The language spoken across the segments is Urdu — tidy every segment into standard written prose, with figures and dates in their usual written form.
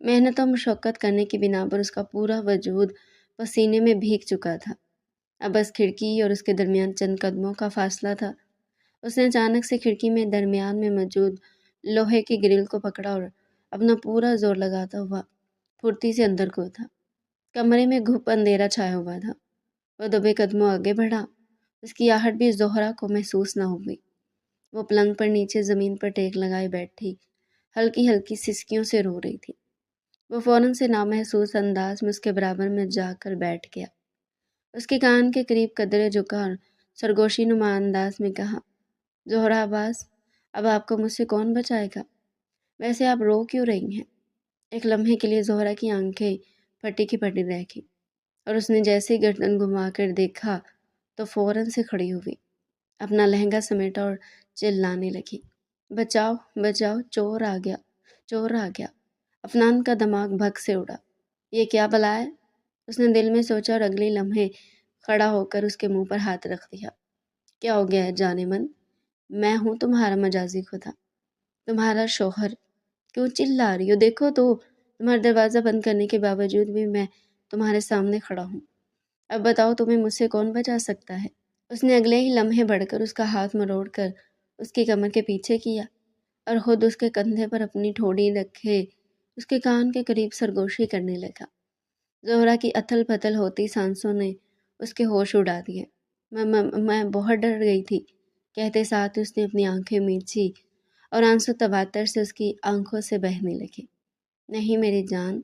محنت اور مشقت کرنے کی بنا پر اس کا پورا وجود پسینے میں بھیگ چکا تھا۔ اب بس کھڑکی اور اس کے درمیان چند قدموں کا فاصلہ تھا۔ اس نے اچانک سے کھڑکی میں درمیان میں موجود لوہے کی گرل کو پکڑا اور اپنا پورا زور لگاتا ہوا پھرتی سے اندر کودھا۔ کمرے میں گھپ اندھیرا چھایا ہوا تھا۔ وہ دبے قدموں آگے بڑھا۔ اس کی آہٹ بھی زہرا کو محسوس نہ ہوئی۔ وہ پلنگ پر نیچے زمین پر ٹیک لگائے بیٹھی ہلکی ہلکی سسکیوں سے رو رہی تھی۔ وہ فوراً سے نامحسوس انداز میں اس کے برابر میں جا کر بیٹھ گیا۔ اس کے کان کے قریب قدرے جھکا اور سرگوشی نما انداز میں کہا، زہرا عباس، اب آپ کو مجھ سے کون بچائے گا؟ ویسے آپ رو کیوں رہی ہیں؟ ایک لمحے کے لیے زہرا کی آنکھیں پھٹی کی پھٹی رہ گئی اور اس نے جیسے ہی گردن گھما کر دیکھا تو فوراً سے کھڑی ہوئی، اپنا لہنگا سمیٹا اور چلانے لگی، بچاؤ بچاؤ، چور آ گیا، چور آ گیا۔ افنان کا دماغ بھگ سے اڑا۔ یہ کیا بلا ہے؟ اس نے دل میں سوچا اور اگلی لمحے کھڑا ہو کر اس کے منہ پر ہاتھ رکھ دیا۔ کیا ہو گیا ہے جانے من؟ میں ہوں تمہارا مجازی خدا، تمہارا شوہر۔ کیوں چلا رہی ہو؟ دیکھو تو تمہارا دروازہ بند کرنے کے باوجود بھی میں تمہارے سامنے کھڑا ہوں۔ اب بتاؤ تمہیں مجھ سے کون بچا سکتا ہے؟ اس نے اگلے ہی لمحے بڑھ کر اس کا ہاتھ مروڑ کر اس کی کمر کے پیچھے کیا اور خود اس کے کندھے پر اپنی ٹھوڑی رکھے اس کے کان کے قریب سرگوشی کرنے لگا۔ زہرا کی اتھل پتھل ہوتی سانسوں نے اس کے ہوش اڑا دیے۔ میں بہت ڈر گئی تھی، کہتے ساتھ اس نے اپنی آنکھیں میچھی اور آنسو تواتر سے اس کی آنکھوں سے بہنے لگے۔ نہیں میری جان۔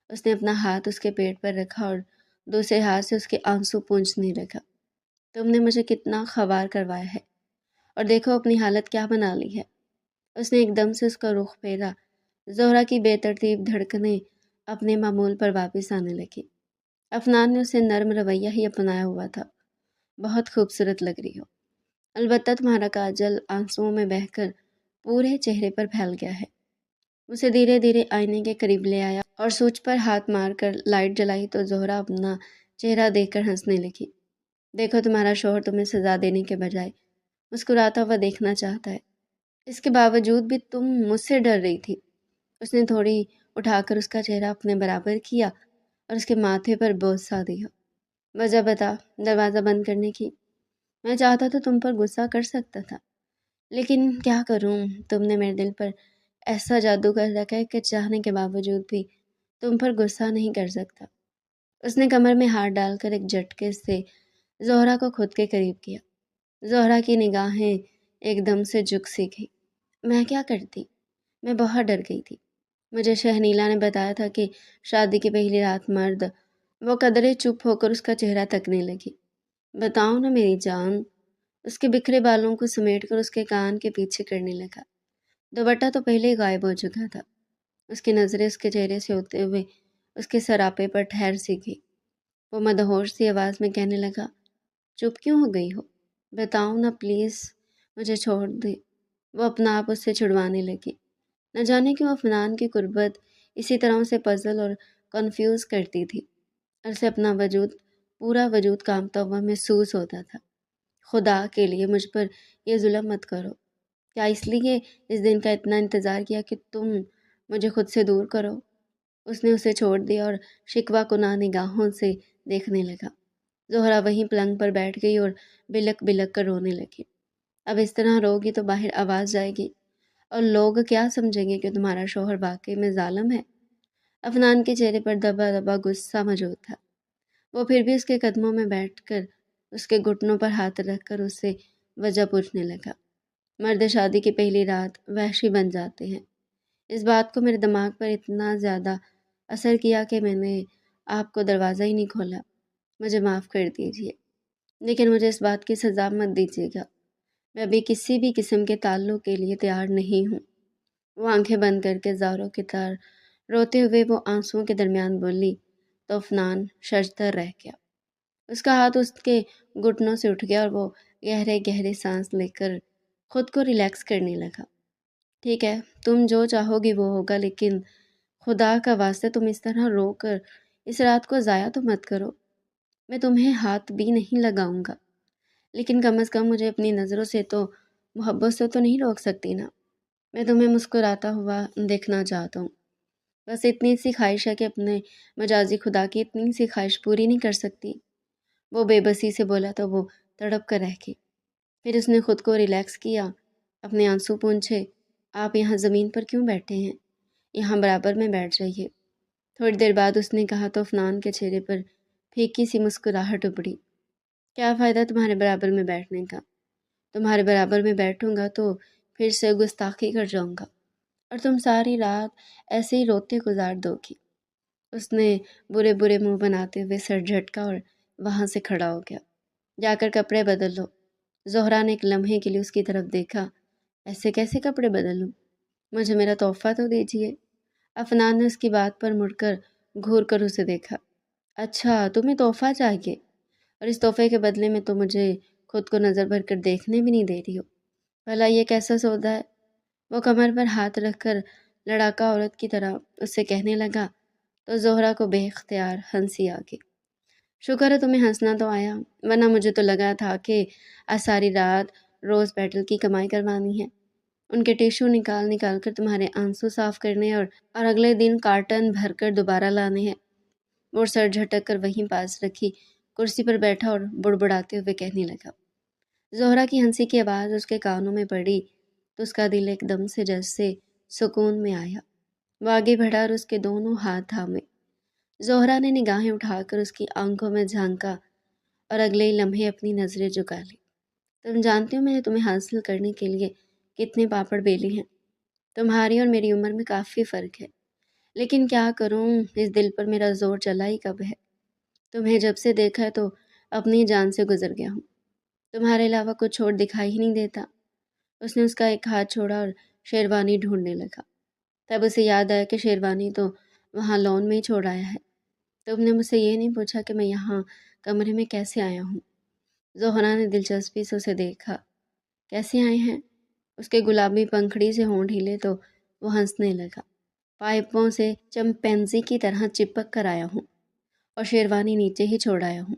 اس نے اپنا ہاتھ اس کے پیٹ پر رکھا اور دوسرے ہاتھ سے اس کے آنسو پونچھنے لگا۔ تم نے مجھے کتنا خوار کروایا ہے اور دیکھو اپنی حالت کیا بنا لی ہے۔ اس نے ایک دم سے اس کا رخ پھیرا۔ زہرا کی بے ترتیب دھڑکنیں اپنے معمول پر واپس آنے لگی۔ افنان نے اسے نرم رویہ ہی اپنایا ہوا تھا۔ بہت خوبصورت لگ رہی ہو، البتہ تمہارا کاجل آنسوؤں میں بہہ کر پورے چہرے پر پھیل گیا ہے۔ اسے دھیرے دھیرے آئینے کے قریب لے آیا اور سوچ پر ہاتھ مار کر لائٹ جلائی تو زہرا اپنا چہرہ دیکھ کر ہنسنے لگی۔ دیکھو تمہارا شوہر تمہیں سزا دینے کے بجائے مسکراتا ہوا دیکھنا چاہتا ہے، اس کے باوجود بھی تم مجھ سے ڈر رہی تھی۔ اس نے تھوڑی اٹھا کر اس کا چہرہ اپنے برابر کیا اور اس کے ماتھے پر بوسہ دیا۔ وجہ بتا دروازہ بند کرنے کی؟ میں چاہتا تو تم پر غصہ کر سکتا تھا، لیکن کیا کروں، تم نے میرے دل پر ایسا جادو کر رکھا ہے کہ چاہنے کے باوجود بھی تم پر غصہ نہیں کر سکتا۔ اس نے کمر میں ہاتھ ڈال کر ایک جھٹکے سے زہرا کو خود کے قریب کیا۔ زہرا کی نگاہیں ایک دم سے جھک سی گئی۔ میں کیا کرتی؟ میں بہت ڈر گئی تھی۔ مجھے شہنیلا نے بتایا تھا کہ شادی کی پہلی رات مرد۔ وہ قدرے چپ ہو کر اس کا چہرہ تکنے لگی۔ بتاؤ نا میری جان۔ اس کے بکھرے بالوں کو سمیٹ کر اس کے کان کے پیچھے کرنے لگا۔ دوپٹہ تو پہلے ہی غائب ہو چکا تھا۔ اس کی نظریں اس کے چہرے سے ہوتے ہوئے اس کے سراپے پر ٹھہر سی گئی۔ وہ مدہوش سی آواز میں کہنے لگا، چپ کیوں ہو گئی ہو؟ بتاؤ نا پلیز، مجھے چھوڑ دے۔ وہ اپنا آپ اس سے چھڑوانے لگی۔ نہ جانے کیوں افنان کی قربت اسی طرح اسے پزل اور کنفیوز کرتی تھی اور اسے اپنا وجود، پورا وجود کانپتا ہوا محسوس ہوتا تھا۔ خدا کے لیے مجھ پر یہ ظلم مت کرو۔ کیا اس لیے اس دن کا اتنا انتظار کیا کہ تم مجھے خود سے دور کرو؟ اس نے اسے چھوڑ دیا اور شکوہ کناہ نگاہوں سے دیکھنے لگا۔ زہرا وہیں پلنگ پر بیٹھ گئی اور بلک بلک کر رونے لگی۔ اب اس طرح روگی تو باہر آواز جائے گی اور لوگ کیا سمجھیں گے کہ تمہارا شوہر واقعی میں ظالم ہے۔ افنان کے چہرے پر دبا دبا غصہ موجود تھا۔ وہ پھر بھی اس کے قدموں میں بیٹھ کر اس کے گھٹنوں پر ہاتھ رکھ کر اس سے وجہ پوچھنے لگا۔ مرد شادی کی پہلی رات وحشی بن جاتے ہیں۔ اس بات کو میرے دماغ پر اتنا زیادہ اثر کیا کہ میں نے آپ کو دروازہ ہی نہیں کھولا۔ مجھے معاف کر دیجیے، لیکن مجھے اس بات کی سزا مت دیجیے گا۔ میں ابھی کسی بھی قسم کے تعلق کے لیے تیار نہیں ہوں۔ وہ آنکھیں بند کر کے زاروں کی طرح روتے ہوئے وہ آنسوؤں کے درمیان بولی تو افنان ششدر رہ گیا۔ اس کا ہاتھ اس کے گھٹنوں سے اٹھ گیا اور وہ گہرے گہرے سانس لے کر خود کو ریلیکس کرنے لگا۔ ٹھیک ہے، تم جو چاہو گی وہ ہوگا، لیکن خدا کا واسطہ تم اس طرح رو کر اس رات کو ضائع تو مت کرو۔ میں تمہیں ہاتھ بھی نہیں لگاؤں گا، لیکن کم از کم مجھے اپنی نظروں سے تو، محبت سے تو نہیں روک سکتی نا۔ میں تمہیں مسکراتا ہوا دیکھنا چاہتا ہوں۔ بس اتنی سی خواہش ہے کہ اپنے مجازی خدا کی اتنی سی خواہش پوری نہیں کر سکتی۔ وہ بے بسی سے بولا تو وہ تڑپ کر رہ گئی۔ پھر اس نے خود کو ریلیکس کیا، اپنے آنسو پونچھے۔ آپ یہاں زمین پر کیوں بیٹھے ہیں؟ یہاں برابر میں بیٹھ جائیے۔ تھوڑی دیر بعد اس نے کہا تو افنان کے چہرے پر پھیکی سی مسکراہٹ ابھری۔ کیا فائدہ تمہارے برابر میں بیٹھنے کا؟ تمہارے برابر میں بیٹھوں گا تو پھر سے گستاخی کر جاؤں گا اور تم ساری رات ایسے ہی روتے گزار دو گی۔ اس نے برے برے منہ بناتے ہوئے سر جھٹکا اور وہاں سے کھڑا ہو گیا۔ جا کر کپڑے بدل لو۔ زہرا نے ایک لمحے کے لیے اس کی طرف دیکھا۔ ایسے کیسے کپڑے بدل لوں؟ مجھے میرا تحفہ تو دیجیے۔ افنان نے اس کی بات پر مڑ کر گھور کر اسے دیکھا۔ اچھا تمہیں تحفہ چاہیے، اور اس تحفے کے بدلے میں تو مجھے خود کو نظر بھر کر دیکھنے بھی نہیں دے رہی ہو۔ بھلا یہ کیسا سودا ہے؟ وہ کمر پر ہاتھ رکھ کر لڑاکا عورت کی طرح اس سے کہنے لگا تو زہرا کو بے اختیار ہنسی آ گئی۔ شکر ہے تمہیں ہنسنا تو آیا، ورنہ مجھے تو لگا تھا کہ آج ساری رات روز پیٹل کی کمائی کروانی ہے، ان کے ٹیشو نکال نکال کر تمہارے آنسو صاف کرنے اور اگلے دن کارٹن بھر کر دوبارہ لانے ہیں۔ وہ سر جھٹک کر وہیں پاس رکھی کرسی پر بیٹھا اور بڑبڑاتے ہوئے کہنے لگا۔ زہرا کی ہنسی کی آواز اس کے کانوں میں پڑی تو اس کا دل ایک دم سے جیسے سکون میں آیا۔ وہ آگے بڑھا اور اس کے دونوں ہاتھ تھامے۔ زہرا نے نگاہیں اٹھا کر اس کی آنکھوں میں جھانکا اور اگلے ہی لمحے اپنی نظریں جھکا لی۔ تم جانتے ہو میں نے تمہیں حاصل کرنے کے لیے کتنے پاپڑ بیلے ہیں؟ تمہاری اور میری عمر میں کافی فرق ہے، لیکن کیا کروں، اس دل پر میرا زور چلا ہی کب ہے۔ تمہیں جب سے دیکھا ہے تو اپنی جان سے گزر گیا ہوں، تمہارے علاوہ کچھ اور دکھائی ہی نہیں دیتا۔ اس نے اس کا ایک ہاتھ چھوڑا اور شیروانی ڈھونڈنے لگا۔ تب اسے یاد آیا کہ شیروانی تو وہاں لون میں ہی چھوڑ آیا ہے۔ تم نے مجھ سے یہ نہیں پوچھا کہ میں یہاں کمرے میں کیسے آیا ہوں؟ زہرا نے دلچسپی سے اسے دیکھا۔ کیسے آئے ہیں؟ اس کے گلابی پنکھڑی سے ہونٹ ہلے تو وہ ہنسنے لگا۔ پائپوں سے چمپینزی کی طرح چپک کر آیا ہوں اور شیروانی نیچے ہی چھوڑ آیا ہوں۔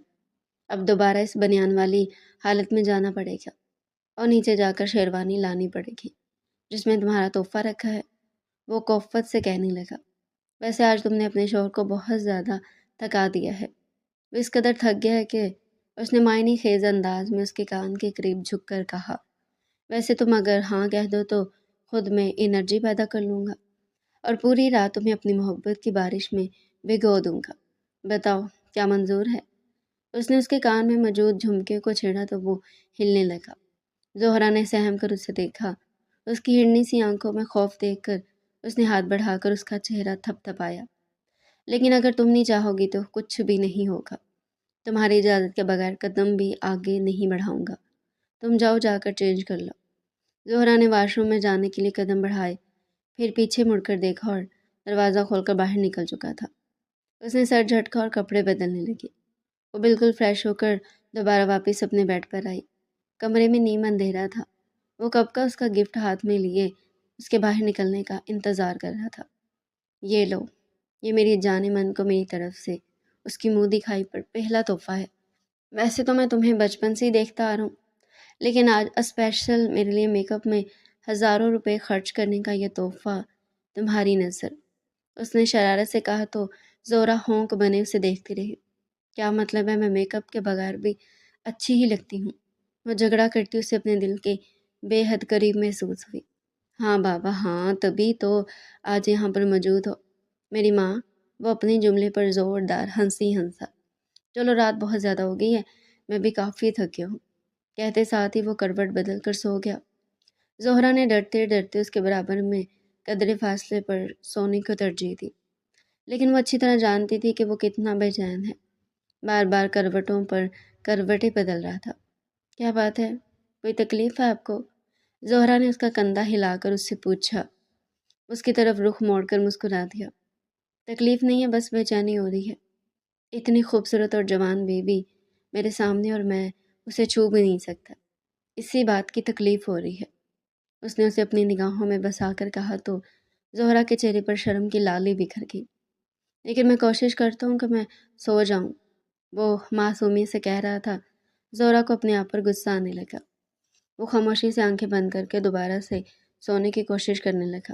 اب دوبارہ اس بنیان والی حالت میں جانا پڑے گا اور نیچے جا کر شیروانی لانی پڑے گی جس میں تمہارا تحفہ رکھا ہے، وہ کوفت سے کہنے لگا۔ ویسے آج تم نے اپنے شوہر کو بہت زیادہ تھکا دیا ہے۔ وہ اس قدر تھک گیا ہے کہ اس نے معنی خیز انداز میں اس کے کان کے قریب جھک کر کہا، ویسے تم اگر ہاں کہہ دو تو خود میں انرجی پیدا کر لوں گا اور پوری رات تمہیں اپنی محبت کی بارش میں بھگو دوں گا۔ بتاؤ کیا منظور ہے؟ اس نے اس کے کان میں موجود جھمکے کو چھیڑا تو وہ ہلنے لگا۔ زہرا نے سہم کر اسے دیکھا۔ اس کی ہرنی سی آنکھوں میں خوف دیکھ کر اس نے ہاتھ بڑھا کر اس کا چہرہ تھپ تھپایا۔ لیکن اگر تم نہیں چاہو گی تو کچھ بھی نہیں ہوگا۔ تمہاری اجازت کے بغیر قدم بھی آگے نہیں بڑھاؤں گا۔ تم جاؤ، جا کر چینج کر لو۔ زہرا نے واش روم میں جانے کے لیے قدم بڑھائے، پھر پیچھے مڑ کر دیکھا اور دروازہ کھول کر باہر نکل چکا تھا۔ اس نے سر جھٹکا اور کپڑے بدلنے لگی۔ وہ بالکل فریش ہو کر دوبارہ واپس اپنے بیڈ پر آئی۔ کمرے میں نیم اندھیرا تھا۔ وہ کب کا اس کا گفٹ ہاتھ میں لیے اس کے باہر نکلنے کا انتظار کر رہا تھا۔ یہ لو، یہ میری جان من کو میری طرف سے اس کی منہ دکھائی پر پہلا تحفہ ہے۔ ویسے تو میں تمہیں بچپن سے ہی دیکھتا آ رہا ہوں، لیکن آج اسپیشل میرے لیے میک اپ میں ہزاروں روپے خرچ کرنے کا یہ تحفہ تمہاری نظر۔ اس نے شرارت سے کہا تو زہرا ہونک بنے اسے دیکھتی رہی۔ کیا مطلب ہے؟ میں میک اپ کے بغیر بھی اچھی ہی لگتی ہوں، وہ جھگڑا کرتی اسے اپنے دل کے بے حد قریب محسوس ہوئی۔ ہاں بابا ہاں، تبھی تو آج یہاں پر موجود ہو میری ماں۔ وہ اپنے جملے پر زوردار ہنسی ہنسا۔ چلو رات بہت زیادہ ہو گئی ہے، میں بھی کافی تھک گیا ہوں، کہتے ساتھ ہی وہ کروٹ بدل کر سو گیا۔ زہرا نے ڈرتے ڈرتے اس کے برابر میں قدرے فاصلے پر سونے کو ترجیح دی، لیکن وہ اچھی طرح جانتی تھی کہ وہ کتنا بے چین ہے۔ بار بار کروٹوں پر کروٹیں بدل رہا تھا۔ کیا بات ہے؟ کوئی تکلیف ہے آپ کو؟ زہرا نے اس کا کندھا ہلا کر اس سے پوچھا۔ اس کی طرف رخ موڑ کر مسکرا دیا۔ تکلیف نہیں ہے، بس بے چینی ہو رہی ہے۔ اتنی خوبصورت اور جوان بیوی میرے سامنے اور میں اسے چھو بھی نہیں سکتا، اسی بات کی تکلیف ہو رہی ہے۔ اس نے اسے اپنی نگاہوں میں بسا کر کہا تو زہرا کے چہرے پر شرم کی لالی بکھر گئی۔ لیکن میں کوشش کرتا ہوں کہ میں سو جاؤں، وہ معصومیت سے کہہ رہا تھا۔ زہرا کو اپنے آپ پر غصہ آنے لگا۔ وہ خاموشی سے آنکھیں بند کر کے دوبارہ سے سونے کی کوشش کرنے لگا۔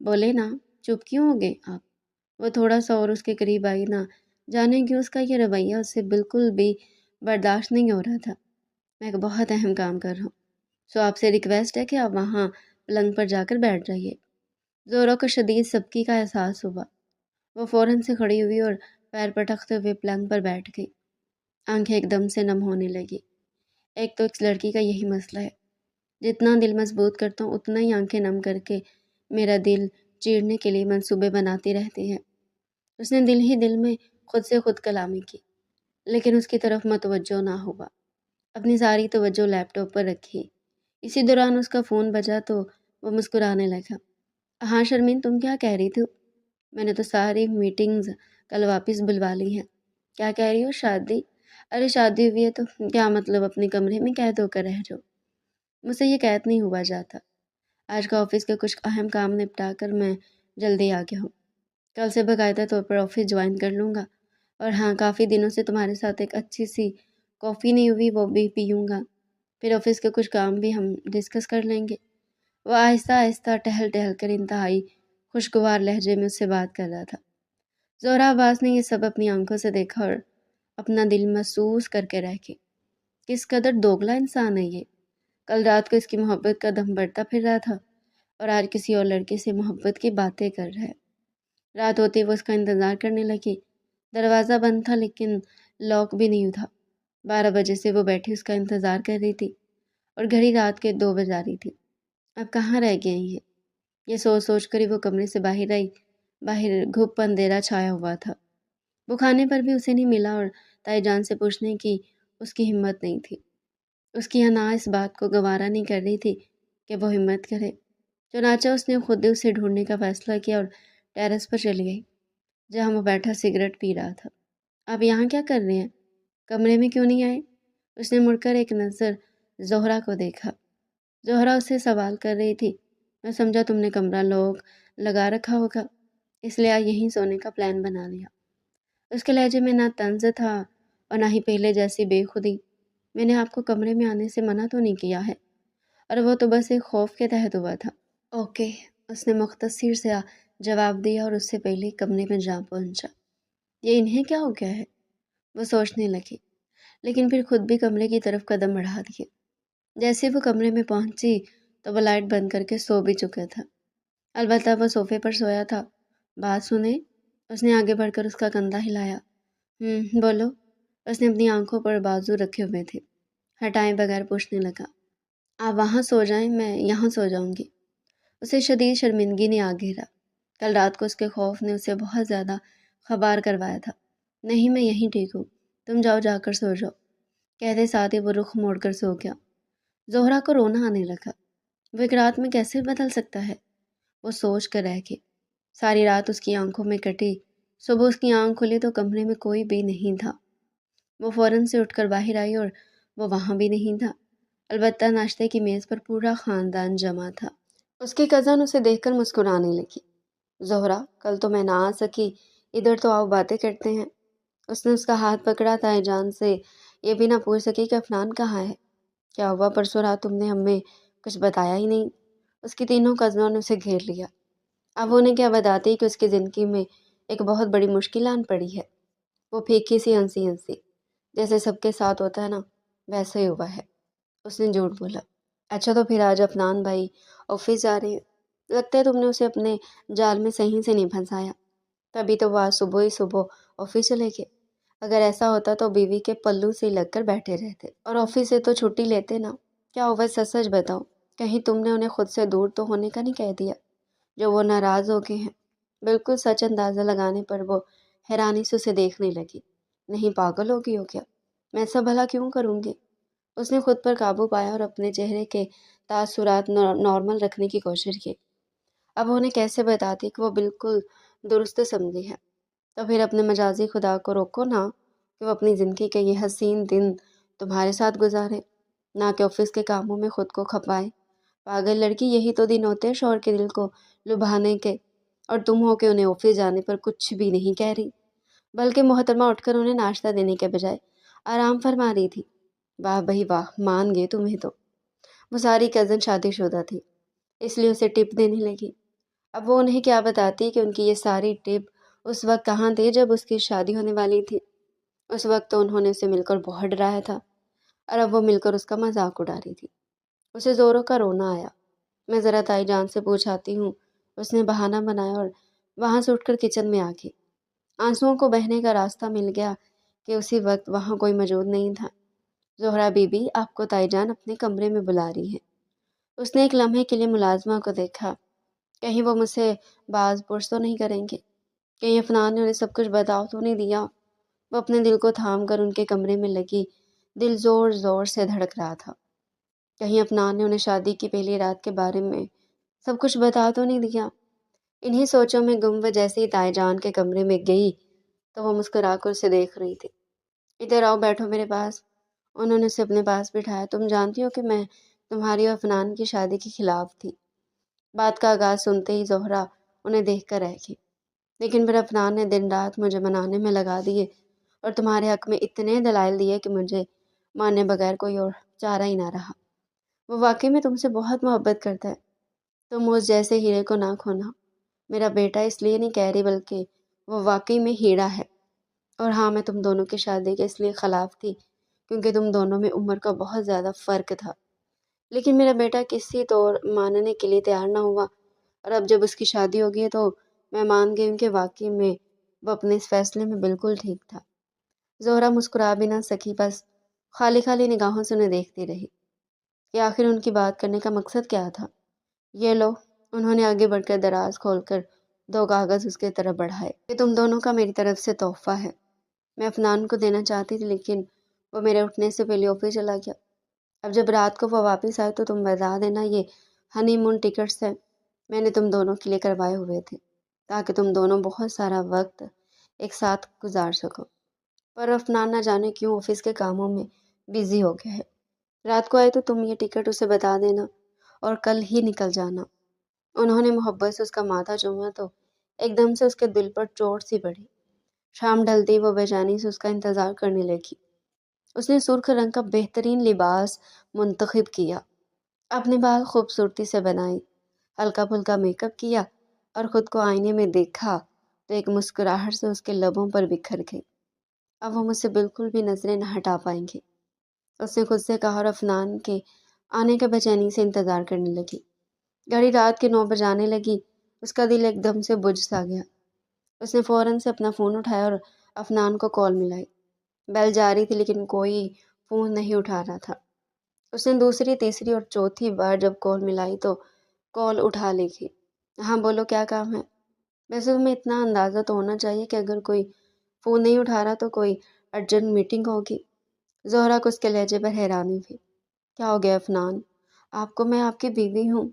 بولے نا، چپ کیوں ہو گئے آپ؟ وہ تھوڑا سا اور اس کے قریب آئی، نہ جانے کیوں اس کا یہ رویہ اس سے بالکل بھی برداشت نہیں ہو رہا تھا۔ میں ایک بہت اہم کام کر رہا ہوں، سو آپ سے ریکویسٹ ہے کہ آپ وہاں پلنگ پر جا کر بیٹھ جائیے۔ زہرا کو شدید سبکی کا احساس ہوا۔ وہ فوراً سے کھڑی ہوئی اور پیر پٹکتے ہوئے پلنگ پر بیٹھ گئی۔ آنکھیں ایک دم سے نم ہونے لگی۔ ایک تو اس لڑکی کا یہی مسئلہ ہے، جتنا دل مضبوط کرتا ہوں اتنا ہی آنکھیں نم کر کے میرا دل چیرنے کے لیے منصوبے بناتی رہتی ہے۔ اس نے دل ہی دل میں خود سے خود کلامی کی، لیکن اس کی طرف متوجہ نہ ہوا۔ اپنی ساری توجہ لیپ ٹاپ پر رکھی۔ اسی دوران اس کا فون بجا تو وہ مسکرانے لگا۔ ہاں شرمین، تم کیا کہہ رہی تھی؟ میں نے تو ساری میٹنگز کل واپس بلوا لی ہیں۔ کیا کہہ رہی ہو؟ شادی؟ ارے شادی ہوئی ہے تو کیا مطلب اپنے کمرے میں قید ہو کر رہ جاؤ؟ مجھ سے یہ قید نہیں ہوا جاتا۔ آج کا آفس کے کچھ اہم کام نپٹا کر میں جلدی آ گیا ہوں۔ کل سے باقاعدہ طور پر آفس جوائن کر لوں گا، اور ہاں، کافی دنوں سے تمہارے ساتھ ایک اچھی سی کافی نہیں ہوئی، وہ بھی پیوں گا۔ پھر آفس کے کچھ کام بھی ہم ڈسکس کر لیں گے۔ وہ آہستہ آہستہ ٹہل ٹہل کر انتہائی خوشگوار لہجے میں اس سے بات کر رہا تھا۔ زہرا عباس نے یہ سب اپنی آنکھوں سے دیکھا اور اپنا دل محسوس کر کے رہ گئی۔ کس قدر دوگلا انسان ہے یہ۔ کل رات کو اس کی محبت کا دم بڑھتا پھر رہا تھا، اور آج کسی اور لڑکی سے محبت کی باتیں کر رہا ہے۔ رات ہوتی وہ اس کا انتظار کرنے لگی۔ دروازہ بند تھا لیکن لاک بھی نہیں تھا۔ 12 بجے سے وہ بیٹھی اس کا انتظار کر رہی تھی، اور گھڑی رات کے 2 بجا رہی تھی۔ اب کہاں رہ گئے یہ سوچ سوچ کر ہی وہ کمرے سے باہر آئی۔ باہر گھپ اندھیرا چھایا ہوا تھا۔ وہ کھانے پر بھی اسے نہیں ملا، اور تائی جان سے پوچھنے کی اس کی ہمت نہیں تھی۔ اس کی انا اس بات کو گوارا نہیں کر رہی تھی کہ وہ ہمت کرے۔ چنانچہ اس نے خود اسے ڈھونڈنے کا فیصلہ کیا اور ٹیرس پر چلی گئی، جہاں وہ بیٹھا سگریٹ پی رہا تھا۔ آپ یہاں کیا کر رہے ہیں؟ کمرے میں کیوں نہیں آئے؟ اس نے مڑ کر ایک نظر زہرا کو دیکھا۔ زہرا اسے سوال کر رہی تھی۔ میں سمجھا تم نے کمرہ لوک لگا رکھا ہوگا، اس لیے یہیں سونے کا پلان بنا لیا۔ اس کے لہجے میں نہ طنز تھا اور نہ ہی پہلے جیسی بے خودی۔ میں نے آپ کو کمرے میں آنے سے منع تو نہیں کیا ہے، اور وہ تو بس ایک خوف کے تحت ہوا تھا۔ اوکے، اس نے مختصر سے جواب دیا اور اس سے پہلے کمرے میں جا پہنچا۔ یہ انہیں کیا ہو گیا ہے؟ وہ سوچنے لگی، لیکن پھر خود بھی کمرے کی طرف قدم بڑھا دیے۔ جیسے وہ کمرے میں پہنچی تو وہ لائٹ بند کر کے سو بھی چکا تھا۔ البتہ وہ صوفے پر سویا تھا۔ بات سنیں؟ اس نے آگے بڑھ کر اس کا کندھا ہلایا۔ بولو۔ اس نے اپنی آنکھوں پر بازو رکھے ہوئے تھے، ہٹائے بغیر پوچھنے لگا۔ آپ وہاں سو جائیں، میں یہاں سو جاؤں گی۔ اسے شدید شرمندگی نے آ گھیرا۔ کل رات کو اس کے خوف نے اسے بہت زیادہ خبار کروایا تھا۔ نہیں، میں یہیں ٹھیک ہوں، تم جاؤ، جا کر سو جاؤ۔ کہتے ساتھ ہی وہ رخ موڑ کر سو گیا۔ زہرا کو رونا آنے لگا۔ وہ ایک رات میں کیسے بدل سکتا ہے؟ وہ سوچ کر رہ گئی۔ ساری رات اس کی آنکھوں میں کٹی۔ صبح اس کی آنکھ کھلی تو کمرے میں کوئی بھی نہیں تھا۔ وہ فوراً سے اٹھ کر باہر آئی اور وہ وہاں بھی نہیں تھا۔ البتہ ناشتے کی میز پر پورا خاندان جمع تھا۔ اس کی کزن اسے دیکھ کر مسکرانے لگی۔ زہرا، کل تو میں نہ آ سکی، ادھر تو آؤ، باتیں کرتے ہیں۔ اس نے اس کا ہاتھ پکڑا۔ تائی جان سے یہ بھی نہ پوچھ سکی کہ عفنان کہاں ہے۔ کیا ہوا پرسوں رات؟ تم نے ہمیں کچھ بتایا ہی نہیں۔ اس کی تینوں کزنوں نے اسے گھیر لیا۔ اب وہ انہیں کیا بتاتی کہ اس کی زندگی میں ایک بہت بڑی مشکل آن پڑی ہے۔ وہ پھیکی سی ہنسی ہنسی، جیسے سب کے ساتھ ہوتا ہے نا، ویسا ہی ہوا ہے۔ اس نے جھوٹ بولا۔ اچھا، تو پھر آج عفنان بھائی آفس جا رہے ہیں؟ لگتا ہے تم نے اسے اپنے جال میں صحیح سے نہیں پھنسایا، تبھی تو وہ آج صبح ہی صبح آفس چلے گئے۔ اگر ایسا ہوتا تو بیوی کے پلو سے لگ کر بیٹھے رہتے اور آفس سے تو چھٹی لیتے نا۔ کیا ہوا، سچ سچ بتاؤ، کہیں تم نے انہیں خود سے دور تو ہونے کا نہیں کہہ دیا جو وہ ناراض ہو گئے ہیں؟ بالکل سچ اندازہ لگانے پر وہ حیرانی سے اسے دیکھنے لگی۔ نہیں، پاگل ہوگی ہو کیا؟ میں ایسا بھلا کیوں کروں گی؟ اس نے خود پر قابو پایا اور اپنے چہرے کے تاثرات نارمل رکھنے کی کوشش کی۔ اب انہیں کیسے بتاتی کہ وہ بالکل درست سمجھی ہے؟ تو پھر اپنے مجازی خدا کو روکو نا کہ وہ اپنی زندگی کے یہ حسین دن تمہارے ساتھ گزارے، نہ کہ آفس کے کاموں میں خود کو کھپائے۔ پاگل لڑکی، یہی تو دن ہوتے ہیں شوہر کے دل کو لبھانے کے، اور تم ہو کہ انہیں آفس جانے پر کچھ بھی نہیں کہہ رہی، بلکہ محترمہ اٹھ کر انہیں ناشتہ دینے کے بجائے آرام فرما رہی تھی۔ واہ بھائی واہ، مان گئے تمہیں تو۔ وہ ساری کزن شادی شدہ تھی، اس لیے اسے ٹپ دینے لگی۔ اب وہ انہیں کیا بتاتی کہ ان کی یہ ساری ٹپ اس وقت کہاں تھی جب اس کی شادی ہونے والی تھی۔ اس وقت تو انہوں نے اسے مل کر بہت ڈرایا تھا، اور اب وہ مل کر اس کا مذاق اڑا رہی تھی۔ اسے زوروں کا رونا آیا۔ میں ذرا تائی جان سے پوچھاتی ہوں، اس نے بہانہ بنایا اور وہاں سے اٹھ کر کچن میں آ گئی۔ آنسوؤں کو بہنے کا راستہ مل گیا کہ اسی وقت وہاں کوئی موجود نہیں تھا۔ زہرا بی بی، آپ کو تائی جان اپنے کمرے میں بلا رہی ہے۔ اس نے ایک لمحے کے لیے ملازمہ کو دیکھا، کہیں وہ مجھ سے باز پرس تو نہیں کریں گے، کہیں افنان نے انہیں سب کچھ بتا تو نہیں دیا۔ وہ اپنے دل کو تھام کر ان کے کمرے میں لگی، دل زور زور سے دھڑک رہا تھا۔ کہیں افنان نے انہیں شادی کی پہلی رات کے بارے میں سب کچھ بتا تو نہیں دیا۔ انہی سوچوں میں گم وہ جیسے ہی تائی جان کے کمرے میں گئی تو وہ مسکرا کر اسے دیکھ رہی تھی۔ ادھر آؤ، بیٹھو میرے پاس۔ انہوں نے اسے اپنے پاس بٹھایا۔ تم جانتی ہو کہ میں تمہاری اور افنان کی شادی کے خلاف تھی۔ بات کا آغاز سنتے ہی زہرا انہیں دیکھ کر رہ گئی۔ لیکن پھر افنان نے دن رات مجھے منانے میں لگا دیے اور تمہارے حق میں اتنے دلائل دیے کہ مجھے ماننے بغیر کوئی اور چارہ ہی نہ رہا۔ وہ واقعی میں تم سے بہت محبت کرتا ہے۔ تم اس جیسے ہیرے کو نہ کھونا۔ میرا بیٹا اس لیے نہیں کہہ رہی، بلکہ وہ واقعی میں ہیرا ہے۔ اور ہاں، میں تم دونوں کی شادی کے اس لیے خلاف تھی کیونکہ تم دونوں میں عمر کا بہت زیادہ فرق تھا۔ لیکن میرا بیٹا کسی طور ماننے کے لیے تیار نہ ہوا، اور اب جب اس کی شادی ہو گئی تو میں مان گئی ہوں کہ واقعی میں وہ اپنے اس فیصلے میں بالکل ٹھیک تھا۔ زہرا مسکرا بھی نہ سکی، بس خالی خالی نگاہوں سے انہیں دیکھتی رہی کہ آخر ان کی بات کرنے کا مقصد کیا تھا۔ یہ لو، انہوں نے آگے بڑھ کر دراز کھول کر 2 کاغذ اس کے طرف بڑھائے، کہ تم دونوں کا میری طرف سے تحفہ ہے۔ میں افنان کو دینا چاہتی تھی لیکن وہ میرے اٹھنے سے پہلے آفس چلا گیا۔ اب جب رات کو وہ واپس آئے تو تم بتا دینا، یہ ہنی مون ٹکٹس ہیں، میں نے تم دونوں کے لیے کروائے ہوئے تھے تاکہ تم دونوں بہت سارا وقت ایک ساتھ گزار سکو۔ پر افنان نہ جانے کیوں آفس کے کاموں میں بزی ہو گیا ہے۔ رات کو آئے تو تم یہ ٹکٹ اسے بتا دینا اور کل ہی نکل جانا۔ انہوں نے محبت سے اس کا ماتھا چوما تو ایک دم سے اس کے دل پر چوٹ سی پڑی۔ شام ڈھلتی وہ بے چینی سے اس کا انتظار کرنے لگی۔ اس نے سرخ رنگ کا بہترین لباس منتخب کیا، اپنے بال خوبصورتی سے بنائے، ہلکا پھلکا میک اپ کیا اور خود کو آئینے میں دیکھا تو ایک مسکراہٹ سے اس کے لبوں پر بکھر گئی۔ اب وہ مجھ سے بالکل بھی نظریں نہ ہٹا پائیں گے، اس نے خود سے کہا، اور افنان کے آنے کا بے چینی سے انتظار کرنے لگی۔ گھڑی رات کے 9 بجانے لگی۔ اس کا دل ایک دم سے بجھ سا گیا۔ اس نے فوراً سے اپنا فون اٹھایا اور افنان کو کال ملائی۔ بیل جاری تھی لیکن کوئی فون نہیں اٹھا رہا تھا۔ اس نے دوسری، تیسری اور چوتھی بار جب کال ملائی تو کال اٹھا لی گئی۔ ہاں بولو، کیا کام ہے؟ ویسے تمہیں اتنا اندازہ تو ہونا چاہیے کہ اگر کوئی فون نہیں اٹھا رہا تو کوئی ارجنٹ میٹنگ ہوگی۔ زہرا کو اس کے لہجے پر حیرانی ہوئی۔ کیا ہو گیا افنان؟ آپ کو، میں آپ کی بیوی ہوں،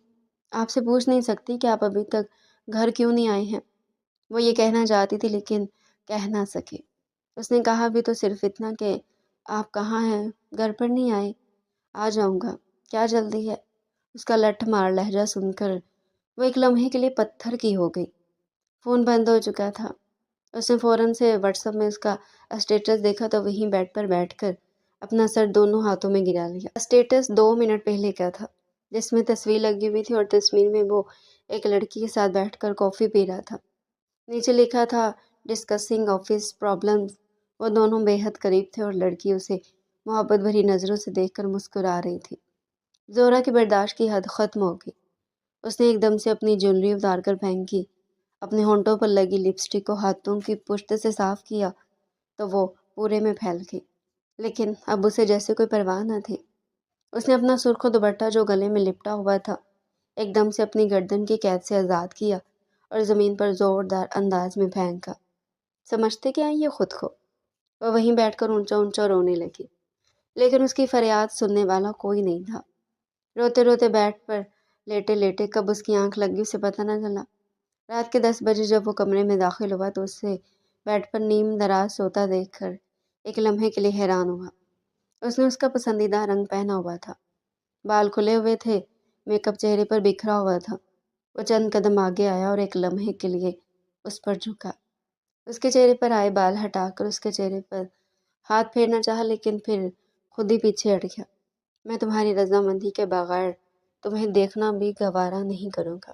آپ سے پوچھ نہیں سکتی کہ آپ ابھی تک گھر کیوں نہیں آئے ہیں؟ وہ یہ کہنا چاہتی تھی لیکن کہہ نہ سکے۔ اس نے کہا بھی تو صرف اتنا کہ آپ کہاں ہیں، گھر پر نہیں آئے؟ آ جاؤں گا، کیا جلدی ہے؟ اس کا لٹھ مار لہجہ سن کر وہ ایک لمحے کے لیے پتھر کی ہو گئی۔ فون بند ہو چکا تھا۔ اس نے فوراً سے واٹس ایپ میں اس کا اسٹیٹس دیکھا تو وہیں بیڈ پر بیٹھ کر اپنا سر دونوں ہاتھوں میں گرا لیا۔ اسٹیٹس 2 منٹ پہلے کا تھا، جس میں تصویر لگی ہوئی تھی اور تصویر میں وہ ایک لڑکی کے ساتھ بیٹھ کر کافی پی رہا تھا۔ نیچے لکھا تھا ڈسکسنگ آفس پرابلمز۔ وہ دونوں بے حد قریب تھے اور لڑکی اسے محبت بھری نظروں سے دیکھ کر مسکرا رہی تھی۔ زہرا کی برداشت کی حد ختم ہو گئی۔ اس نے ایک دم سے اپنی جویلری اتار کر پھینکی، اپنے ہونٹوں پر لگی لپسٹک کو ہاتھوں کی پشت سے صاف کیا تو وہ پورے میں پھیل گئی، لیکن اب اسے جیسے کوئی پرواہ نہ تھی۔ اس نے اپنا سرخ دوپٹہ جو گلے میں لپٹا ہوا تھا ایک دم سے اپنی گردن کی قید سے آزاد کیا اور زمین پر زوردار انداز میں پھینکا۔ سمجھتے کیا ہیں یہ خود کو؟ وہ وہیں بیٹھ کر اونچا اونچا رونے لگی، لیکن اس کی فریاد سننے والا کوئی نہیں تھا۔ روتے روتے بیڈ پر لیٹے لیٹے کب اس کی آنکھ لگ گئی اسے پتہ نہ چلا۔ رات کے 10 بجے جب وہ کمرے میں داخل ہوا تو اسے بیڈ پر نیم دراز سوتا دیکھ کر ایک لمحے کے لیے حیران ہوا۔ اس نے اس کا پسندیدہ رنگ پہنا ہوا تھا، بال کھلے ہوئے تھے، میک اپ چہرے پر بکھرا ہوا تھا۔ وہ چند قدم آگے آیا اور ایک لمحے کے لیے اس پر جھکا۔ اس کے چہرے پر آئے بال ہٹا کر اس کے چہرے پر ہاتھ پھیرنا چاہا لیکن پھر خود ہی پیچھے ہٹ گیا۔ میں تمہاری رضامندی کے بغیر تمہیں دیکھنا بھی گوارا نہیں کروں گا۔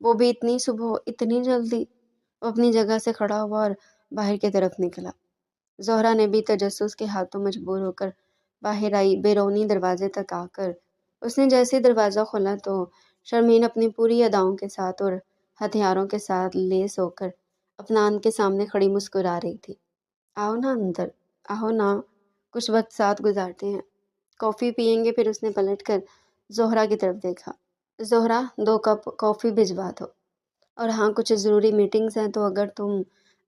وہ بھی اتنی صبح، اتنی جلدی؟ وہ اپنی جگہ سے کھڑا ہوا اور باہر کی طرف نکلا۔ زہرا نے بھی تجسس کے ہاتھوں مجبور ہو کر باہر آئی۔ بیرونی دروازے تک آ کر اس نے جیسے ہی دروازہ کھولا تو شرمین اپنی پوری اداؤں کے ساتھ اور ہتھیاروں کے ساتھ لیس ہو کر افنان کے سامنے کھڑی مسکرا رہی تھی۔ آؤ نا اندر، آؤ نا، کچھ وقت ساتھ گزارتے ہیں، کافی پئیں گے۔ پھر اس نے پلٹ کر زہرا کی طرف دیکھا۔ زہرا، 2 کپ کافی بھجوا دو، اور ہاں کچھ ضروری میٹنگز ہیں تو اگر تم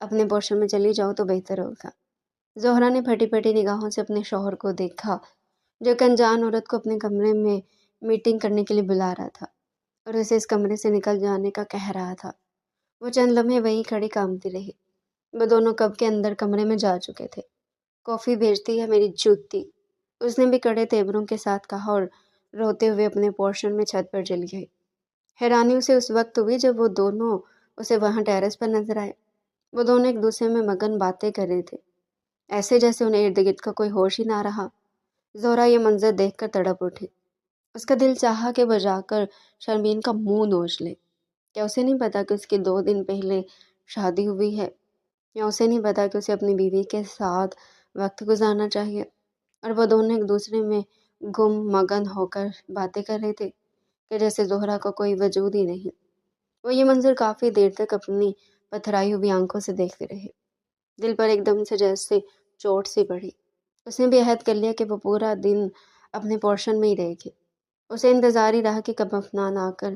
اپنے پورشن میں چلی جاؤ تو بہتر ہوگا۔ زہرا نے پھٹی پھٹی نگاہوں سے اپنے شوہر کو دیکھا جو کہ انجان عورت کو اپنے کمرے میں میٹنگ کرنے کے لیے بلا رہا تھا اور اسے اس کمرے سے نکل جانے کا کہہ رہا تھا۔ وہ چند لمحے وہیں کھڑی کانپتی رہی۔ وہ دونوں کب کے اندر کمرے میں جا چکے تھے۔ کافی بھیجتی ہے میری جوتی، اس نے بھی کڑے تیوروں کے ساتھ کہا اور روتے ہوئے اپنے پورشن میں چھت پر چلی گئی۔ حیرانی اسے اس وقت ہوئی جب وہ دونوں اسے وہاں ٹیرس پر نظر آئے۔ وہ دونوں ایک دوسرے میں مگن باتیں کر رہے تھے، ایسے جیسے انہیں ارد گرد کا کوئی ہوش ہی نہ رہا۔ زہرا یہ منظر دیکھ کر تڑپ اٹھی۔ اس کا دل چاہا کہ وہ جا کر شرمین کا منہ نوچ لے۔ کیا اسے نہیں پتا کہ اس کی 2 دن پہلے شادی ہوئی ہے؟ یا اسے نہیں پتا کہ اسے اپنی بیوی کے ساتھ وقت گزارنا چاہیے؟ اور وہ دونوں ایک دوسرے میں گم مگن ہو کر باتیں کر رہے تھے کہ جیسے زہرا کا کوئی وجود ہی نہیں۔ وہ یہ منظر کافی دیر تک اپنی پتھرائی ہوئی آنکھوں سے دیکھتے رہے۔ دل پر ایک دم سے جیسے چوٹ سی پڑی۔ اس نے بھی عہد کر لیا کہ وہ پورا دن اپنے پورشن میں ہی رہے گی۔ اسے انتظار ہی رہا کہ کب افنان آ کر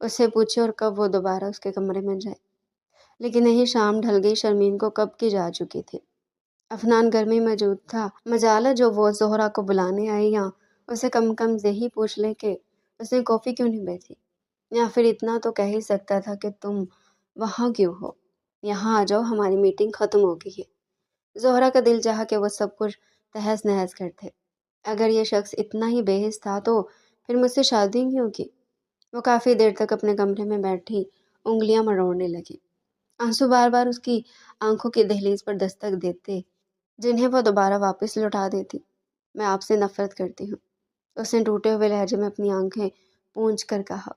اس سے پوچھے اور کب وہ دوبارہ اس کے کمرے میں جائے، لیکن نہیں، شام ڈھل گئی، شرمین کو کب کی جا چکی تھی۔ افنان گھر میں موجود تھا، مجال ہے جو وہ زہرا کو بلانے آئے، یا اسے کم کم یہی پوچھ لے کہ اس نے کافی کیوں نہیں بھیجی، یا پھر اتنا تو کہہ ہی سکتا تھا کہ تم وہاں کیوں ہو، یہاں آ جاؤ، ہماری میٹنگ ختم ہو گئی ہے۔ زہرا کا دل چاہا کہ وہ سب کچھ تہس نہس کرتے۔ اگر یہ شخص اتنا ہی بے حس تھا تو پھر مجھ سے شادی کیوں کی؟ وہ کافی دیر تک اپنے کمرے میں بیٹھی انگلیاں مروڑنے لگی۔ آنسو بار بار اس کی آنکھوں کی دہلیز پر دستک دیتے جنہیں وہ دوبارہ واپس لوٹا دیتی۔ میں آپ سے نفرت کرتی ہوں، اس نے ٹوٹے ہوئے لہجے میں اپنی آنکھیں پونچھ کر کہا۔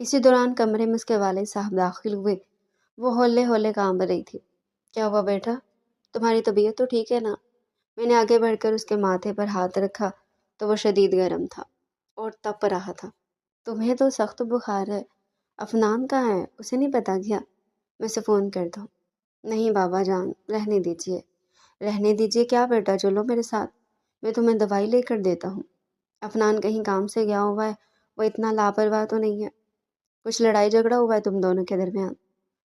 اسی دوران کمرے میں اس کے والد صاحب داخل ہوئے۔ وہ ہولے ہولے کانپ رہی تھی۔ کیا ہوا بیٹا؟ تمہاری طبیعت تو ٹھیک ہے نا؟ میں نے آگے بڑھ کر اس کے ماتھے پر ہاتھ رکھا تو وہ شدید گرم تھا اور تپ رہا تھا۔ تمہیں تو سخت بخار ہے۔ افنان کہاں ہے؟ اسے نہیں پتا کیا میں اسے فون کر دوں؟ نہیں بابا جان، رہنے دیجیے، رہنے دیجیے۔ کیا بیٹا، چلو میرے ساتھ، میں تمہیں دوائی لے کر دیتا ہوں۔ افنان کہیں کام سے گیا ہوا ہے، وہ اتنا لاپرواہ تو نہیں ہے؟ کچھ لڑائی جھگڑا ہوا ہے تم دونوں کے درمیان؟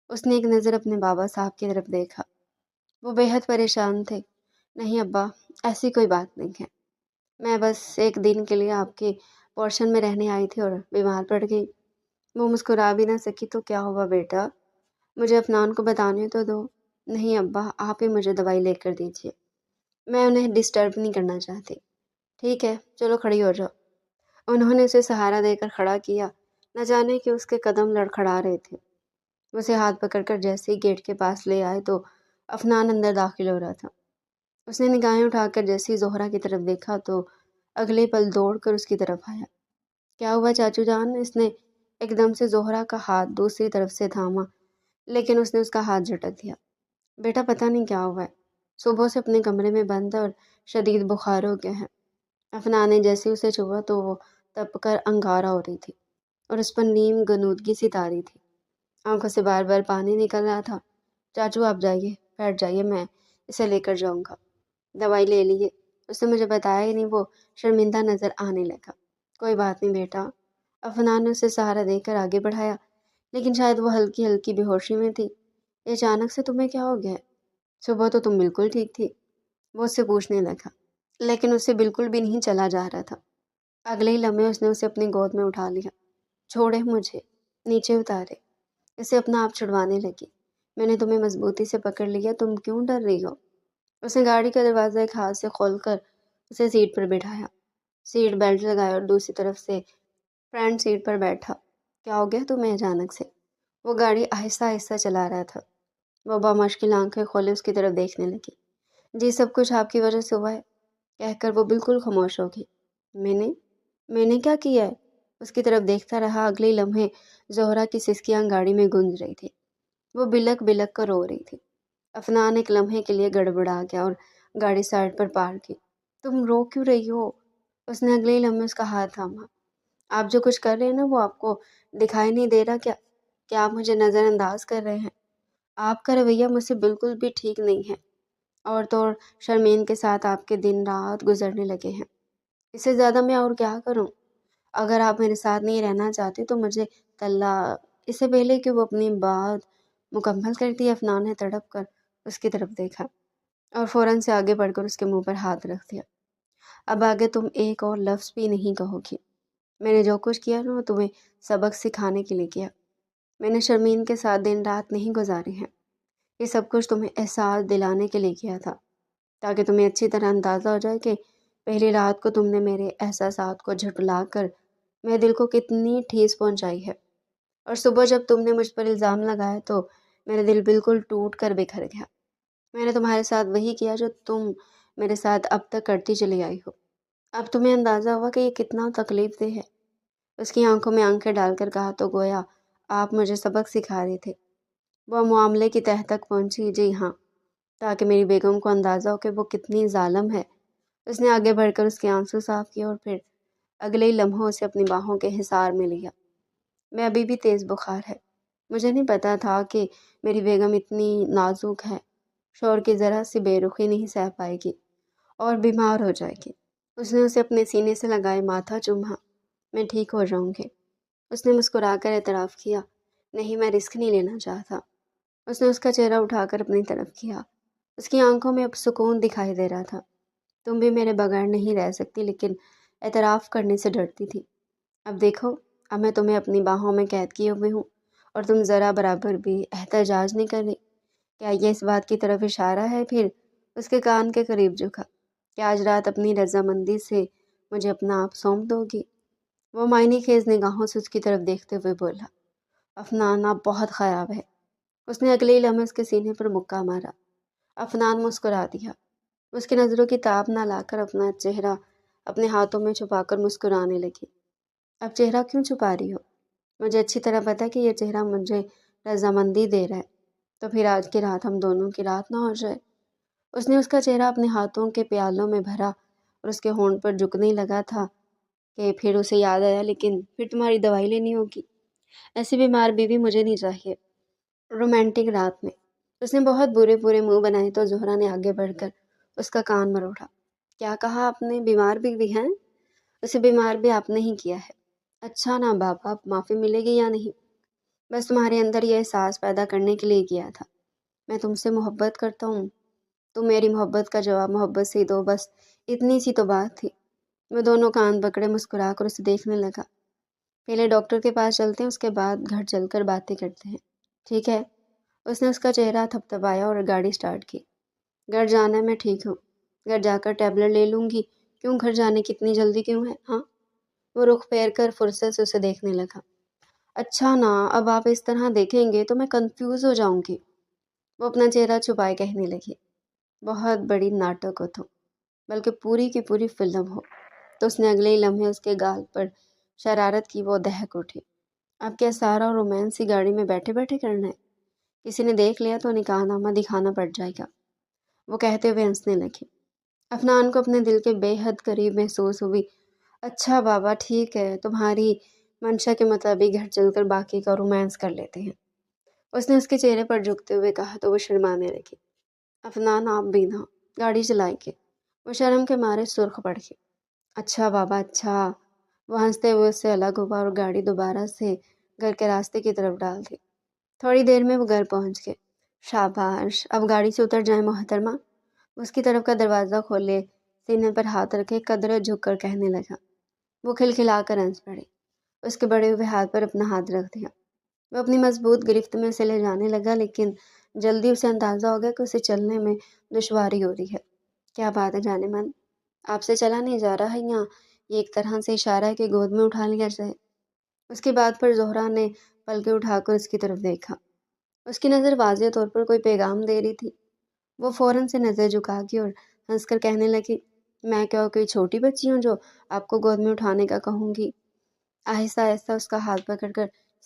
اس نے ایک نظر اپنے بابا صاحب کی طرف دیکھا۔ وہ بے حد پریشان تھے۔ نہیں ابا، ایسی کوئی بات نہیں ہے، میں بس ایک دن کے لیے آپ کے پورشن میں رہنے آئی تھی اور بیمار پڑ گئی۔ وہ مسکرا بھی نہ سکی۔ تو کیا ہوا بیٹا؟ مجھے افنان کو بتانے تو دو۔ نہیں ابا، آپ ہی مجھے دوائی لے کر دیجیے، میں انہیں ڈسٹرب نہیں کرنا چاہتی۔ ٹھیک ہے، چلو کھڑی ہو جاؤ۔ انہوں نے اسے سہارا دے کر کھڑا کیا، نہ جانے کہ اس کے قدم لڑکھڑا رہے تھے۔ اسے ہاتھ پکڑ کر جیسے ہی گیٹ کے پاس لے آئے تو افنان اندر داخل ہو رہا تھا۔ اس نے نگاہیں اٹھا کر جیسے ہی زہرا کی طرف دیکھا تو اگلے پل دوڑ کر اس کی طرف آیا۔ کیا ہوا چاچو جان؟ اس نے ایک دم سے زہرا کا ہاتھ دوسری طرف سے تھاما، لیکن اس نے اس کا ہاتھ جھٹک دیا۔ بیٹا پتہ نہیں کیا ہوا ہے، صبح سے اپنے کمرے میں بند اور شدید بخار ہو گیا ہے۔ افنان نے جیسے اسے چھوا تو وہ تپ کر انگارہ ہو رہی تھی اور اس پر نیم غنودگی سی تاری تھی۔ آنکھوں سے بار بار پانی نکل رہا تھا۔ چاچو آپ جائیے، بیٹھ جائیے، میں اسے لے کر جاؤں گا۔ دوائی لے لیے، اس نے مجھے بتایا ہی نہیں۔ وہ شرمندہ نظر آنے لگا۔ کوئی بات نہیں بیٹا۔ افنان نے اسے سہارا دے کر آگے بڑھایا، لیکن شاید وہ ہلکی ہلکی بے ہوشی میں تھی۔ یہ اچانک سے تمہیں کیا ہو گیا ہے؟ صبح تو تم بالکل ٹھیک تھی، وہ اس سے پوچھنے لگا، لیکن اسے بالکل بھی نہیں چلا جا رہا تھا۔ اگلے ہی لمحے اس نے اسے اپنی گود میں اٹھا لیا۔ چھوڑے مجھے، نیچے اتارے۔ اسے اپنا آپ چھڑوانے لگی۔ میں نے تمہیں مضبوطی سے پکڑ لیا، تم کیوں ڈر رہی ہو؟ اس نے گاڑی کا دروازہ ایک ہاتھ سے کھول کر اسے سیٹ پر بٹھایا، سیٹ بیلٹ لگایا اور دوسری طرف سے فرنٹ سیٹ پر بیٹھا۔ کیا ہو گیا تمہیں اچانک سے؟ وہ گاڑی آہستہ آہستہ چلا رہا تھا۔ وہ بامشکل آنکھیں کھولے اس کی طرف دیکھنے لگی۔ جی سب کچھ آپ کی وجہ سے ہوا ہے، کہہ کر وہ بالکل خاموش ہو گئی۔ میں نے کیا کیا ہے؟ اس کی طرف دیکھتا رہا۔ اگلے لمحے زہرا کی سسکیاں گاڑی میں گونج رہی تھی۔ وہ بلک بلک کر رو رہی تھی۔ افنان ایک لمحے کے لیے گڑبڑا گیا اور گاڑی سائڈ پر پارک کی۔ تم رو کیوں رہی ہو؟ اس نے اگلے ہی لمحے اس کا ہاتھ تھاما۔ آپ جو کچھ کر رہے ہیں نا وہ آپ کو دکھائی نہیں دے رہا کیا؟ کیا آپ مجھے نظر انداز کر رہے ہیں؟ آپ کا رویہ مجھ سے بالکل بھی ٹھیک نہیں ہے، اور تو اور شرمین کے ساتھ آپ کے دن رات گزرنے لگے ہیں۔ اس سے زیادہ میں اور کیا کروں؟ اگر آپ میرے ساتھ نہیں رہنا چاہتے تو مجھے طلاق۔ اس سے پہلے کہ وہ اپنی بات مکمل کرتی، افنان نے تڑپ کر اس کی طرف دیکھا اور فوراً سے آگے بڑھ کر اس کے منہ پر ہاتھ رکھ دیا۔ اب آگے تم ایک اور لفظ بھی نہیں کہو گی۔ میں نے جو کچھ کیا نا وہ تمہیں سبق سکھانے کے لیے کیا۔ میں نے شرمین کے ساتھ دن رات نہیں گزارے ہیں۔ یہ سب کچھ تمہیں احساس دلانے کے لیے کیا تھا، تاکہ تمہیں اچھی طرح اندازہ ہو جائے کہ پہلی رات کو تم نے میرے احساسات کو جھٹلا کر میرے دل کو کتنی ٹھیس پہنچائی ہے، اور صبح جب تم نے مجھ پر الزام لگایا تو میرا دل بالکل ٹوٹ کر بکھر گیا۔ میں نے تمہارے ساتھ وہی کیا جو تم میرے ساتھ اب تک کرتی چلی آئی ہو۔ اب تمہیں اندازہ ہوا کہ یہ کتنا تکلیف دہ ہے۔ اس کی آنکھوں میں آنکھیں ڈال کر کہا تو گویا آپ مجھے سبق سکھا رہے تھے۔ وہ معاملے کی تہہ تک پہنچی۔ جی ہاں، تاکہ میری بیگم کو اندازہ ہو کہ وہ کتنی ظالم ہے۔ اس نے آگے بڑھ کر اس کے آنسو صاف کیے اور پھر اگلے ہی لمحوں سے اپنی باہوں کے حصار میں لیا۔ میں ابھی بھی تیز بخار ہے۔ مجھے نہیں پتا تھا کہ میری بیگم اتنی نازک ہے، شوہر کی ذرا سی بے رخی نہیں سہ پائے گی اور بیمار ہو جائے گی۔ اس نے اسے اپنے سینے سے لگائے ماتھا چوما۔ میں ٹھیک ہو جاؤں گی۔ اس نے مسکرا کر اعتراف کیا۔ نہیں، میں رسک نہیں لینا چاہتا۔ اس نے اس کا چہرہ اٹھا کر اپنی طرف کیا۔ اس کی آنکھوں میں اب سکون دکھائی دے رہا تھا۔ تم بھی میرے بغیر نہیں رہ سکتی، لیکن اعتراف کرنے سے ڈرتی تھی۔ اب دیکھو، اب میں تمہیں اپنی باہوں میں قید کیے ہوئے ہوں اور تم ذرا برابر بھی احتجاج نہیں کر رہی۔ کیا یہ اس بات کی طرف اشارہ ہے؟ پھر اس کے کان کے قریب جھکا۔ کیا آج رات اپنی رضامندی سے مجھے اپنا آپ سونپ دو گی؟ وہ معنی خیز نگاہوں سے اس کی طرف دیکھتے ہوئے بولا۔ افنان، آپ بہت خراب ہے۔ اس نے اگلے ہی لمحے اس کے سینے پر مکہ مارا۔ افنان مسکرا دیا۔ اس کی نظروں کی تاب نہ لا کر اپنا چہرہ اپنے ہاتھوں میں چھپا کر مسکرانے لگی۔ اب چہرہ کیوں چھپا رہی ہو؟ مجھے اچھی طرح پتہ ہے کہ یہ چہرہ مجھے رضامندی دے رہا ہے، تو پھر آج کی رات ہم دونوں کی رات نہ ہو جائے؟ اس نے اس کا چہرہ اپنے ہاتھوں کے پیالوں میں بھرا اور اس کے ہونٹ پر جھکنے لگا تھا کہ پھر اسے یاد آیا، لیکن پھر تمہاری دوائی لینی ہوگی۔ ایسی بیمار بیوی مجھے نہیں چاہیے۔ رومانٹک رات میں اس نے بہت برے برے منہ بنائے تو زہرا نے آگے بڑھ کر اس کا کان مروڑا۔ کیا کہا آپ نے؟ بیمار بیوی ہیں؟ اسے بیمار بھی آپ نے ہی کیا ہے۔ اچھا نا بابا، اب معافی ملے گی یا نہیں؟ بس تمہارے اندر یہ احساس پیدا کرنے کے لیے کیا تھا۔ میں تم سے محبت کرتا ہوں۔ تم میری محبت کا جواب محبت سے ہی دو، بس اتنی سی تو بات تھی۔ وہ دونوں کان پکڑے مسکرا کر اسے دیکھنے لگا۔ پہلے ڈاکٹر کے پاس چلتے ہیں، اس کے بعد گھر چل کر باتیں کرتے ہیں، ٹھیک ہے؟ اس نے اس کا چہرہ تھپتھپایا اور گاڑی سٹارٹ کی۔ گھر جانا ہے، میں ٹھیک ہوں۔ گھر جا کر ٹیبلٹ لے لوں گی۔ کیوں گھر جانے کی اتنی جلدی کیوں ہے؟ ہاں؟ وہ رخ پھیر کر فرصت سے اسے دیکھنے لگا۔ اچھا نا، اب آپ اس طرح دیکھیں گے تو میں کنفیوز ہو جاؤں گی۔ وہ اپنا چہرہ چھپائے کہنے لگی۔ بہت بڑی ناٹک ہو تم، بلکہ پوری کی پوری فلم ہو۔ تو اس نے اگلے ہی لمحے اس کے گال پر شرارت کی وہ دہک اٹھی۔ اب کیا سارا رومانس ہی گاڑی میں بیٹھے بیٹھے کرنا ہے؟ کسی نے دیکھ لیا تو نکاح نامہ دکھانا پڑ جائے گا، وہ کہتے ہوئے ہنسنے لگی۔ افنان کو اپنے دل کے بے حد قریب محسوس ہوئی۔ اچھا بابا، ٹھیک ہے، تمہاری منشا کے مطابق گھر چل کر باقی کا رومانس کر لیتے ہیں۔ اس نے اس کے چہرے پر جھکتے ہوئے کہا تو وہ شرمانے لگی۔ افنان، آپ بھی نہ گاڑی چلائیں گے؟ وہ شرم کے مارے سرخ پڑ گئی۔ اچھا بابا، اچھا۔ وہ ہنستے ہوئے اس سے الگ ہوا اور گاڑی دوبارہ سے گھر کے راستے کی طرف ڈال دی۔ تھوڑی دیر میں وہ گھر پہنچ گئے۔ شاباش، اب گاڑی سے اتر جائیں محترمہ۔ اس کی طرف کا دروازہ کھولے، سینے پر ہاتھ رکھے قدرے جھک کر کہنے لگا۔ وہ کھلکھلا کر ہنس پڑی۔ اس کے بڑے ہوئے ہاتھ پر اپنا ہاتھ رکھ دیا۔ وہ اپنی مضبوط گرفت میں اسے لے جانے لگا، لیکن جلدی اسے اندازہ ہو گیا کہ اسے چلنے میں دشواری ہو رہی ہے۔ کیا بات ہے جانے من، آپ سے چلا نہیں جا رہا ہے یا یہ ایک طرح سے اشارہ ہے کہ گود میں اٹھا لیا جائے؟ اس کی بات پر زہرا نے پلکیں اٹھا کر اس کی طرف دیکھا۔ اس کی نظر واضح طور پر کوئی پیغام دے رہی تھی۔ وہ فوراً سے نظر جھکا گئی اور ہنس کر کہنے لگی، میں کیا کوئی چھوٹی بچی ہوں جو آپ کو گود میں اٹھانے کا کہوں گی؟ آہستہ آہستہ اس کا ہاتھ پکڑ کر